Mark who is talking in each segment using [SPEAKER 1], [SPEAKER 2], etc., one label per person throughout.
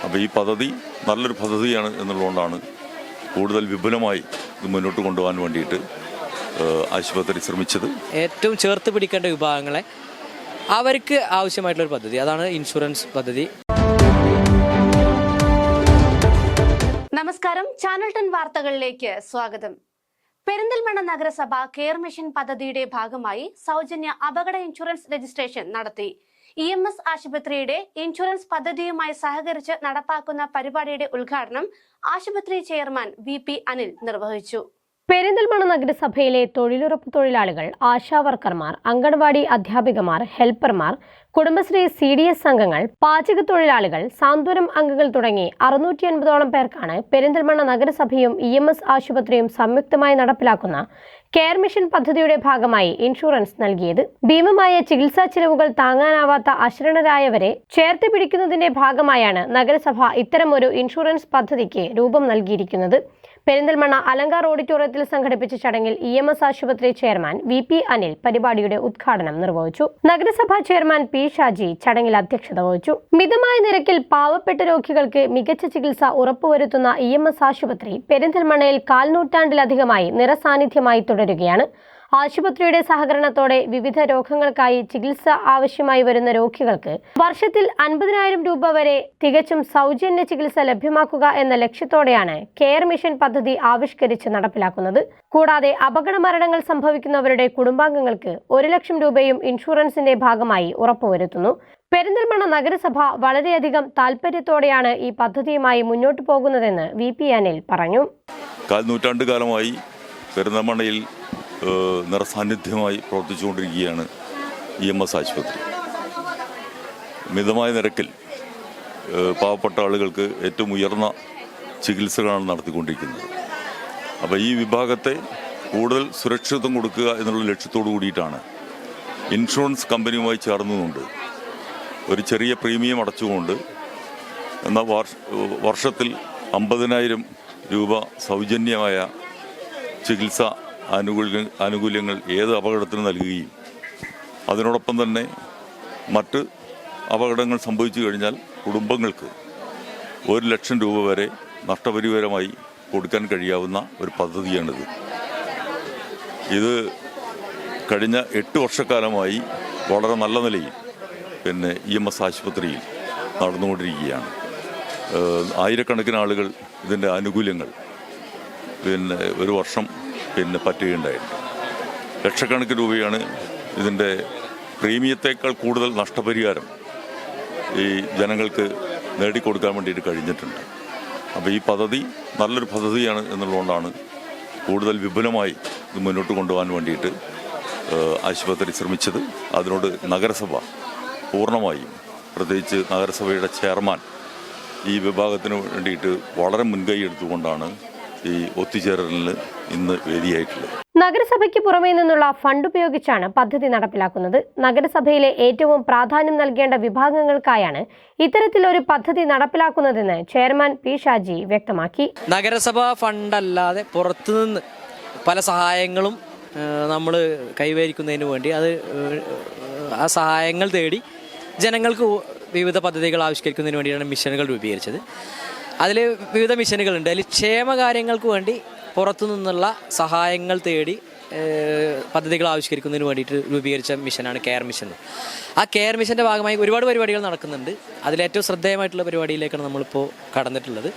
[SPEAKER 1] അപ്പോൾ ഈ പദ്ധതി നല്ലൊരു പദ്ധതിയാണ് എന്നുള്ളതുകൊണ്ടാണ് കൂടുതൽ വിപുലമായി ഇത് മുന്നോട്ട് കൊണ്ടുപോകാൻ വേണ്ടിയിട്ട് ആശുപത്രി ശ്രമിച്ചത്.
[SPEAKER 2] ഏറ്റവും ചേർത്ത് പിടിക്കേണ്ട വിഭാഗങ്ങളെ അവർക്ക് ആവശ്യമായിട്ടുള്ളൊരു പദ്ധതി, അതാണ് ഇൻഷുറൻസ് പദ്ധതി.
[SPEAKER 3] നമസ്കാരം, ചാനൽ 10 വാർത്തകളിലേക്ക് സ്വാഗതം. പെരിന്തൽമണ്ണ നഗരസഭ കെയർ മിഷൻ പദ്ധതിയുടെ ഭാഗമായി സൗജന്യ അപകട ഇൻഷുറൻസ് രജിസ്ട്രേഷൻ നടത്തി. EMS ആശുപത്രിയുടെ ഇൻഷുറൻസ് പദ്ധതിയുമായി സഹകരിച്ച് നടപ്പാക്കുന്ന പരിപാടിയുടെ ഉദ്ഘാടനം ആശുപത്രി ചെയർമാൻ VP അനിൽ നിർവഹിച്ചു.
[SPEAKER 4] പെരിന്തൽമണ്ണ നഗരസഭയിലെ തൊഴിലുറപ്പ് തൊഴിലാളികൾ, ആശാവർക്കർമാർ, അംഗൻവാടി അധ്യാപികമാർ, ഹെൽപ്പർമാർ, കുടുംബശ്രീ CDS അംഗങ്ങൾ, പാചക തൊഴിലാളികൾ, സാന്ത്വനം അംഗങ്ങൾ തുടങ്ങി 680ഓളം പേർക്കാണ് പെരിന്തൽമണ്ണ നഗരസഭയും EMS ആശുപത്രിയും സംയുക്തമായി നടപ്പിലാക്കുന്ന കെയർ മിഷൻ പദ്ധതിയുടെ ഭാഗമായി ഇൻഷുറൻസ് നൽകിയത്. ഭീമമായ ചികിത്സാ ചിലവുകൾ താങ്ങാനാവാത്ത അശരണരായവരെ ചേർത്ത് പിടിക്കുന്നതിന്റെ ഭാഗമായാണ് നഗരസഭ ഇത്തരമൊരു ഇൻഷുറൻസ് പദ്ധതിക്ക് രൂപം നൽകിയിരിക്കുന്നത്. പെരിന്തൽമണ്ണ അലങ്കാർ ഓഡിറ്റോറിയത്തിൽ സംഘടിപ്പിച്ച ചടങ്ങിൽ EMS ആശുപത്രി ചെയർമാൻ VP അനിൽ പരിപാടിയുടെ ഉദ്ഘാടനം നിർവഹിച്ചു. നഗരസഭാ ചെയർമാൻ P ഷാജി ചടങ്ങിൽ അധ്യക്ഷത വഹിച്ചു. മിതമായ നിരക്കിൽ പാവപ്പെട്ട രോഗികൾക്ക് മികച്ച ചികിത്സ ഉറപ്പുവരുത്തുന്ന EMS ആശുപത്രി പെരിന്തൽമണ്ണയിൽ 1/4 നൂറ്റാണ്ടിലധികമായി നിറസാന്നിധ്യമായി തുടരുകയാണ്. ആശുപത്രിയുടെ സഹകരണത്തോടെ വിവിധ രോഗങ്ങൾക്കായി ചികിത്സ ആവശ്യമായി വരുന്ന രോഗികൾക്ക് വർഷത്തിൽ 50,000 രൂപ വരെ തികച്ചും സൗജന്യ ചികിത്സ ലഭ്യമാക്കുക എന്ന ലക്ഷ്യത്തോടെയാണ് കെയർ മിഷൻ പദ്ധതി ആവിഷ്കരിച്ച് നടപ്പിലാക്കുന്നത്. കൂടാതെ അപകട മരണങ്ങൾ സംഭവിക്കുന്നവരുടെ കുടുംബാംഗങ്ങൾക്ക് 1 ലക്ഷം രൂപയും ഇൻഷുറൻസിന്റെ ഭാഗമായി ഉറപ്പുവരുത്തുന്നു. പെരിന്തൽമണ്ണ നഗരസഭ വളരെയധികം താൽപര്യത്തോടെയാണ് ഈ പദ്ധതിയുമായി മുന്നോട്ടു പോകുന്നതെന്ന് VP അനിൽ പറഞ്ഞു.
[SPEAKER 1] 1/4 നൂറ്റാണ്ട് കാലമായി പെരിന്തൽമണ്ണയിൽ നിറസാന്നിധ്യമായി പ്രവർത്തിച്ചുകൊണ്ടിരിക്കുകയാണ് EMS ആശുപത്രി. മിതമായ നിരക്കിൽ പാവപ്പെട്ട ആളുകൾക്ക് ഏറ്റവും ഉയർന്ന ചികിത്സകളാണ് നടത്തിക്കൊണ്ടിരിക്കുന്നത്. അപ്പോൾ ഈ വിഭാഗത്തെ കൂടുതൽ സുരക്ഷിതത്വം കൊടുക്കുക എന്നുള്ള ലക്ഷ്യത്തോടു കൂടിയിട്ടാണ് ഇൻഷുറൻസ് കമ്പനിയുമായി ചേർന്നുകൊണ്ട് ഒരു ചെറിയ പ്രീമിയം അടച്ചുകൊണ്ട് എന്നാൽ വർഷത്തിൽ 50,000 രൂപ സൗജന്യമായ ചികിത്സ ആനുകൂല്യങ്ങൾ ഏത് അപകടത്തിന് നൽകുകയും അതിനോടൊപ്പം തന്നെ മറ്റ് അപകടങ്ങൾ സംഭവിച്ചു കഴിഞ്ഞാൽ കുടുംബങ്ങൾക്ക് 1 ലക്ഷം രൂപ വരെ നഷ്ടപരിഹാരമായി കൊടുക്കാൻ കഴിയാവുന്ന ഒരു പദ്ധതിയാണിത്. ഇത് കഴിഞ്ഞ 8 വർഷക്കാലമായി വളരെ നല്ല നിലയിൽ EMS ആശുപത്രിയിൽ നടന്നുകൊണ്ടിരിക്കുകയാണ്. ആയിരക്കണക്കിന് ആളുകൾ ഇതിൻ്റെ ആനുകൂല്യങ്ങൾ ഒരു വർഷം പറ്റുകയുണ്ടായിട്ടുണ്ട്. ലക്ഷക്കണക്കിന് രൂപയാണ് ഇതിൻ്റെ പ്രീമിയത്തേക്കാൾ കൂടുതൽ നഷ്ടപരിഹാരം ഈ ജനങ്ങൾക്ക് നേടിക്കൊടുക്കാൻ വേണ്ടിയിട്ട് കഴിഞ്ഞിട്ടുണ്ട്. അപ്പോൾ ഈ പദ്ധതി നല്ലൊരു പദ്ധതിയാണ് എന്നുള്ളതുകൊണ്ടാണ് കൂടുതൽ വിപുലമായി ഇത് മുന്നോട്ട് കൊണ്ടുപോകാൻ വേണ്ടിയിട്ട് ആശുപത്രി ശ്രമിച്ചത്. അതിനോട് നഗരസഭ പൂർണ്ണമായും, പ്രത്യേകിച്ച് നഗരസഭയുടെ ചെയർമാൻ ഈ വിഭാഗത്തിന് വേണ്ടിയിട്ട് വളരെ മുൻകൈ എടുത്തുകൊണ്ടാണ് ഈ ഒത്തുചേരലിന് ഇന്ന് വേദിയായിട്ടുള്ളത്.
[SPEAKER 4] നഗരസഭയ്ക്ക് പുറമേ നിന്നുള്ള ഫണ്ട് ഉപയോഗിച്ചാണ് പദ്ധതി നടപ്പിലാക്കുന്നത്. നഗരസഭയിലെ ഏറ്റവും പ്രാധാന്യം നൽകേണ്ട വിഭാഗങ്ങൾക്കായാണ് ഇത്തരത്തിലൊരു പദ്ധതി നടപ്പിലാക്കുന്നതെന്ന് ചെയർമാൻ P ഷാജി വ്യക്തമാക്കി.
[SPEAKER 2] നഗരസഭ ഫണ്ടല്ലാതെ പുറത്തുനിന്ന് പല സഹായങ്ങളും നമ്മൾ കൈവരിക്കുന്നതിന് വേണ്ടി ആ സഹായങ്ങൾ തേടി ജനങ്ങൾക്ക് വിവിധ പദ്ധതികൾ ആവിഷ്കരിക്കുന്നതിന് വേണ്ടിയാണ് മിഷനുകൾ രൂപീകരിച്ചത്. അതിൽ വിവിധ മിഷനുകളുണ്ട്. അതിൽ ക്ഷേമകാര്യങ്ങൾക്ക് വേണ്ടി പുറത്തു നിന്നുള്ള സഹായങ്ങൾ തേടി പദ്ധതികൾ ആവിഷ്കരിക്കുന്നതിന് വേണ്ടിയിട്ട് രൂപീകരിച്ച മിഷനാണ് കെയർ മിഷൻ. ആ കെയർ മിഷൻ്റെ ഭാഗമായി ഒരുപാട് പരിപാടികൾ നടക്കുന്നുണ്ട്. അതിലേറ്റവും ശ്രദ്ധേയമായിട്ടുള്ള പരിപാടിയിലേക്കാണ് നമ്മളിപ്പോൾ കടന്നിട്ടുള്ളത്.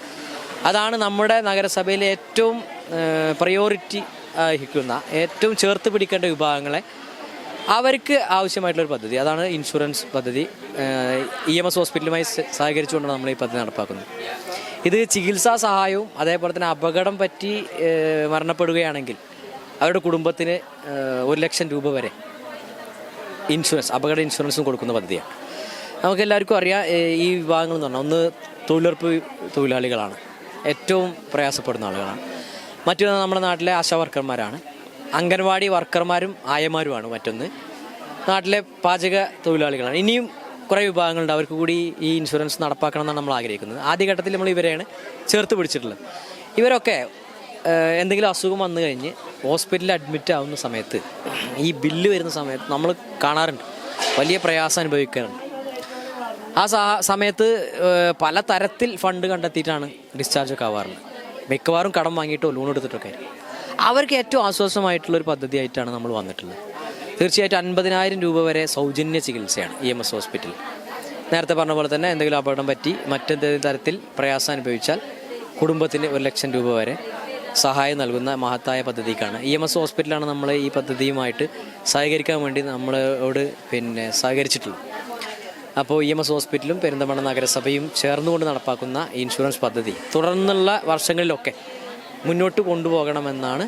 [SPEAKER 2] അതാണ് നമ്മുടെ നഗരസഭയിലെ ഏറ്റവും പ്രയോറിറ്റി അർഹിക്കുന്ന, ഏറ്റവും ചേർത്ത് പിടിക്കേണ്ട വിഭാഗങ്ങളെ അവർക്ക് ആവശ്യമായിട്ടുള്ളൊരു പദ്ധതി, അതാണ് ഇൻഷുറൻസ് പദ്ധതി. EMS ഹോസ്പിറ്റലുമായി സഹകരിച്ചുകൊണ്ടാണ് നമ്മൾ ഈ പദ്ധതി നടപ്പാക്കുന്നത്. ഇത് ചികിത്സാ സഹായവും അതേപോലെ തന്നെ അപകടം പറ്റി മരണപ്പെടുകയാണെങ്കിൽ അവരുടെ കുടുംബത്തിന് 1 ലക്ഷം രൂപ വരെ ഇൻഷുറൻസ്, അപകട ഇൻഷുറൻസും കൊടുക്കുന്ന പദ്ധതിയാണ്. നമുക്കെല്ലാവർക്കും അറിയാം, ഈ വിഭാഗങ്ങൾ എന്ന് പറഞ്ഞാൽ ഒന്ന് തൊഴിലുറപ്പ് തൊഴിലാളികളാണ്, ഏറ്റവും പ്രയാസപ്പെടുന്ന ആളുകളാണ്. മറ്റൊന്ന് നമ്മുടെ നാട്ടിലെ ആശാവർക്കർമാരാണ്, അംഗൻവാടി വർക്കർമാരും ആയമാരുമാണ്. മറ്റൊന്ന് നാട്ടിലെ പാചക തൊഴിലാളികളാണ്. ഇനിയും കുറേ വിഭാഗങ്ങളുണ്ട്, അവർക്ക് കൂടി ഈ ഇൻഷുറൻസ് നടപ്പാക്കണം എന്നാണ് നമ്മൾ ആഗ്രഹിക്കുന്നത്. ആദ്യഘട്ടത്തിൽ നമ്മൾ ഇവരെയാണ് ചേർത്ത് പിടിച്ചിട്ടുള്ളത്. ഇവരൊക്കെ എന്തെങ്കിലും അസുഖം വന്നു കഴിഞ്ഞ് ഹോസ്പിറ്റലിൽ അഡ്മിറ്റ് ആവുന്ന സമയത്ത്, ഈ ബില്ല് വരുന്ന സമയത്ത് നമ്മൾ കാണാറുണ്ട്, വലിയ പ്രയാസം അനുഭവിക്കാറുണ്ട്. ആ സമയത്ത് പല തരത്തിൽ ഫണ്ട് കണ്ടെത്തിയിട്ടാണ് ഡിസ്ചാർജൊക്കെ ആവാറുള്ളത്. മിക്കവാറും കടം വാങ്ങിയിട്ടോ ലോൺ എടുത്തിട്ടൊക്കെ ആയിരിക്കും. അവർക്ക് ഏറ്റവും ആശ്വാസമായിട്ടുള്ളൊരു പദ്ധതിയായിട്ടാണ് നമ്മൾ വന്നിട്ടുള്ളത്. തീർച്ചയായിട്ടും 50,000 രൂപ വരെ സൗജന്യ ചികിത്സയാണ് EMS ഹോസ്പിറ്റൽ. നേരത്തെ പറഞ്ഞ പോലെ തന്നെ എന്തെങ്കിലും അപകടം പറ്റി മറ്റെന്തെങ്കിലും തരത്തിൽ പ്രയാസം അനുഭവിച്ചാൽ കുടുംബത്തിന് 1,00,000 രൂപ വരെ സഹായം നൽകുന്ന മഹത്തായ പദ്ധതിക്കാണ് EMS ഹോസ്പിറ്റലാണ് നമ്മൾ ഈ പദ്ധതിയുമായിട്ട് സഹകരിക്കാൻ വേണ്ടി നമ്മളോട് സഹകരിച്ചിട്ടുള്ളത്. അപ്പോൾ EMS ഹോസ്പിറ്റലും പെരിന്തൽമണ്ണ നഗരസഭയും ചേർന്നുകൊണ്ട് നടപ്പാക്കുന്ന ഇൻഷുറൻസ് പദ്ധതി തുടർന്നുള്ള വർഷങ്ങളിലൊക്കെ മുന്നോട്ട് കൊണ്ടുപോകണമെന്നാണ്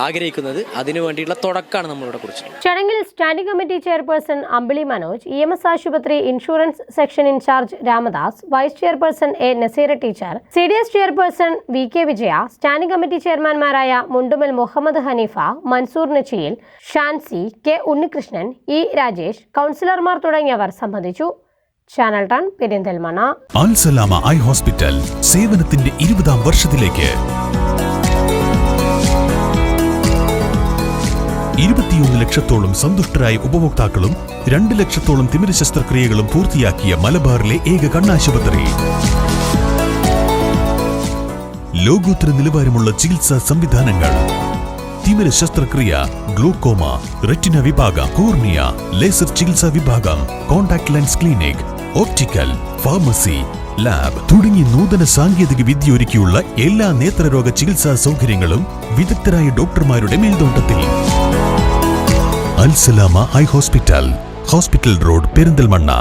[SPEAKER 2] ആഗ്രഹിക്കുന്നത്. അതിനു വേണ്ടിയുള്ള തുടക്കമാണ് നമ്മളിവിടെ കുറിച്ചത്.
[SPEAKER 4] ചടങ്ങിൽ standing committee chairperson Ambili Manoj, EMS ആശുപത്രി insurance section incharge Ramadas, vice chairperson A. Naseera teacher, CDS chairperson VK Vijaya, standing committee ചെയർമാൻമാരായ മുണ്ടുമൽ മുഹമ്മദ് ഹനീഫ, മൻസൂർ നച്ചീൽ, ഷാൻസി, K. ഉണ്ണികൃഷ്ണൻ, E. രാജേഷ്, കൗൺസിലർമാർ തുടങ്ങിയവർ സംബന്ധിച്ചു. Channel ton Perinthalmanna.
[SPEAKER 5] Alsalama eye hospital സേവനത്തിന്റെ 20ാം വർഷത്തിലേക്ക് 21 ലക്ഷത്തോളം സന്തുഷ്ടരായ ഉപഭോക്താക്കളും 2 ലക്ഷത്തോളം തിമിര ശസ്ത്രക്രിയകളും പൂർത്തിയാക്കിയ മലബാറിലെ ഏക കണ്ണാശുപത്രി. ലോകോത്തര നിലവാരമുള്ള ചികിത്സാ സംവിധാനങ്ങൾ, തിമിര ശസ്ത്രക്രിയ, ഗ്ലൂക്കോമ, റെറ്റിന വിഭാഗം, കോർണിയ, ലേസർ ചികിത്സാ വിഭാഗം, contact lens clinic, optical, pharmacy, lab തുടങ്ങി നൂതന സാങ്കേതിക വിദ്യ ഒരുക്കിയുള്ള എല്ലാ നേത്രരോഗ ചികിത്സാ സൗകര്യങ്ങളും വിദഗ്ധരായ ഡോക്ടർമാരുടെ മേൽനോട്ടത്തിൽ. Al Salama eye hospital, hospital road, Perinthalmanna.